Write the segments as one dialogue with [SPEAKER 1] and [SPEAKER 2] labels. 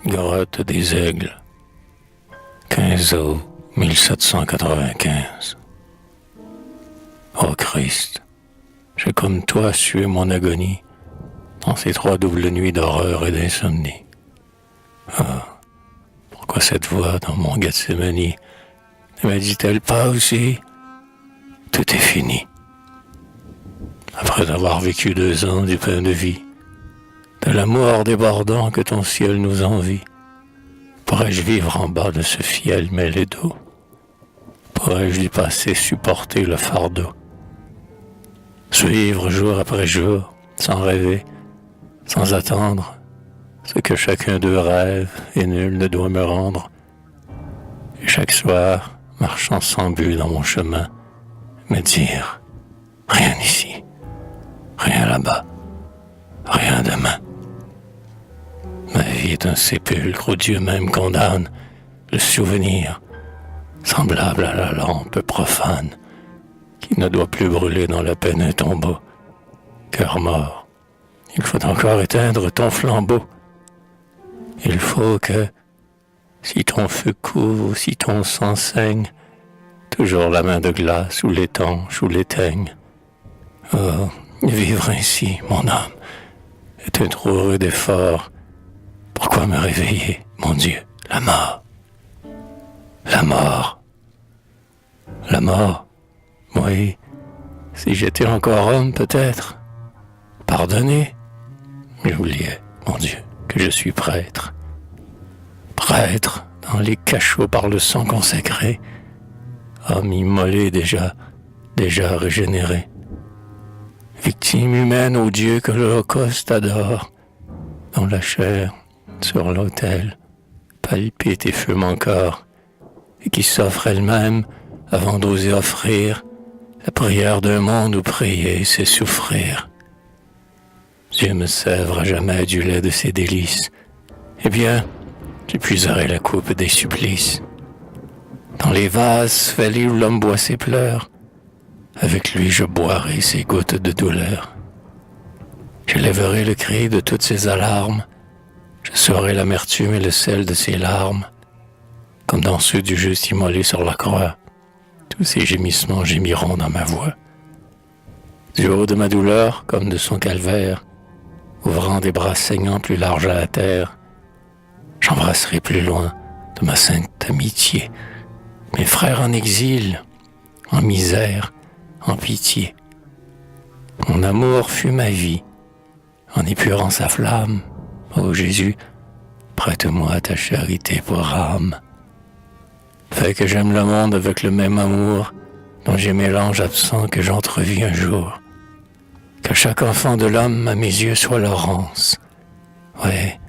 [SPEAKER 1] Grotte des Aigles, 15 août 1795. Ô Christ, j'ai comme toi sué mon agonie dans ces 3 doubles nuits d'horreur et d'insomnie. Ah, pourquoi cette voix dans mon Gethsémani ne me dit-elle pas aussi « Tout est fini ». Après avoir vécu 2 ans du pain de vie, de l'amour débordant que ton ciel nous envie, pourrais-je vivre en bas de ce fiel mêlé d'eau? Pourrais-je y passer supporter le fardeau? Suivre jour après jour, sans rêver, sans attendre, ce que chacun d'eux rêve et nul ne doit me rendre. Et chaque soir, marchant sans but dans mon chemin, me dire « Rien ici, rien là-bas, rien demain ». Ma vie est un sépulcre où Dieu même condamne le souvenir, semblable à la lampe profane, qui ne doit plus brûler dans la peine un tombeau. Cœur mort, il faut encore éteindre ton flambeau. Il faut que, si ton feu couvre, si ton sang saigne, toujours la main de glace ou l'étanche ou l'éteigne. Oh, vivre ainsi, mon âme, est un trop rude effort. Pourquoi me réveiller, mon Dieu? La mort. La mort. La mort. Oui, si j'étais encore homme, peut-être. Pardonnez. J'oubliais, mon Dieu, que je suis prêtre. Prêtre, dans les cachots par le sang consacré. Homme immolé déjà régénéré. Victime humaine au Dieu que l'Holocauste adore, dont la chair, sur l'autel, palpite et fume encore, et qui s'offre elle-même avant d'oser offrir la prière d'un monde où prier, c'est souffrir. Dieu me sèvre à jamais du lait de ses délices. Eh bien, j'épuiserai la coupe des supplices. Dans les vases fêlés où l'homme boit ses pleurs, avec lui je boirai ses gouttes de douleur. J'élèverai le cri de toutes ses alarmes, je saurai l'amertume et le sel de ses larmes, comme dans ceux du juste immolé sur la croix. Tous ces gémissements gémiront dans ma voix. Du haut de ma douleur, comme de son calvaire, ouvrant des bras saignants plus larges à la terre, j'embrasserai plus loin de ma sainte amitié mes frères en exil, en misère, en pitié. Mon amour fut ma vie, en épurant sa flamme. Ô Jésus, prête-moi ta charité pour âme. Fais que j'aime le monde avec le même amour dont j'aimais l'ange absent que j'entrevis un jour. Que chaque enfant de l'homme à mes yeux soit Laurence. Ouais,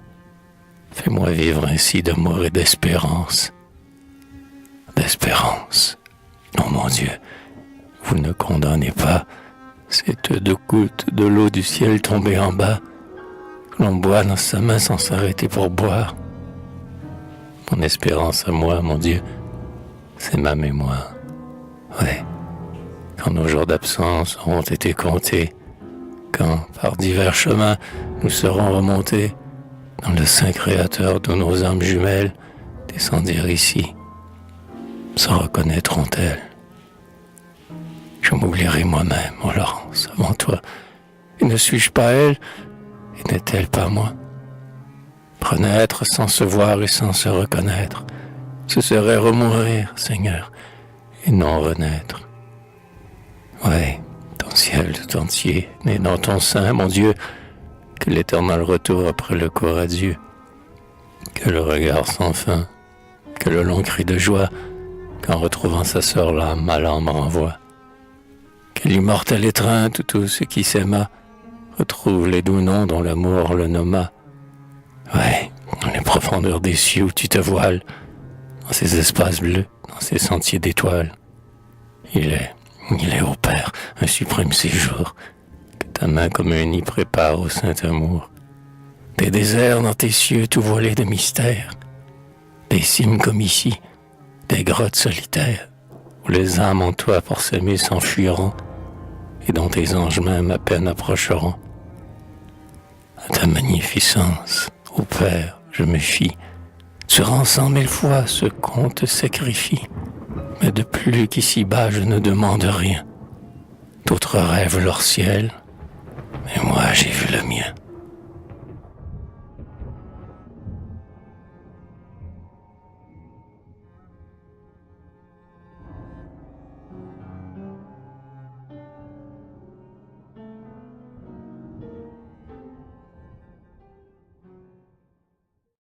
[SPEAKER 1] fais-moi vivre ainsi d'amour et d'espérance. D'espérance. Oh mon Dieu, vous ne condamnez pas cette 2 gouttes de l'eau du ciel tombée en bas, que l'on boit dans sa main sans s'arrêter pour boire. Mon espérance à moi, mon Dieu, c'est ma mémoire. Ouais, quand nos jours d'absence auront été comptés, quand, par divers chemins, nous serons remontés dans le Saint Créateur d'où nos âmes jumelles descendirent ici, se reconnaîtront-elles? Je m'oublierai moi-même, ô Laurence, avant toi. Et ne suis-je pas elle? Et n'est-elle pas moi? Renaître sans se voir et sans se reconnaître, ce serait remourir, Seigneur, et non renaître. Ouais, ton ciel tout entier, né dans ton sein, mon Dieu, que l'éternel retour après le court adieu, que le regard sans fin, que le long cri de joie, qu'en retrouvant sa sœur l'âme, ma l'âme renvoie. Que l'immortelle étreinte où tout ce qui s'aima retrouve les doux noms dont l'amour le nomma. Ouais, dans les profondeurs des cieux où tu te voiles, dans ces espaces bleus, dans ces sentiers d'étoiles. Il est, ô Père, un suprême séjour, que ta main comme un nid prépare au saint amour. Des déserts dans tes cieux tout voilés de mystère, des cimes comme ici, des grottes solitaires, où les âmes en toi pour s'aimer s'enfuiront, et dont tes anges même à peine approcheront. À ta magnificence, ô Père, je me fie, Durant 100 000 fois, ce conte sacrifie. Mais de plus qu'ici-bas, je ne demande rien. D'autres rêvent leur ciel, mais moi j'ai vu le mien.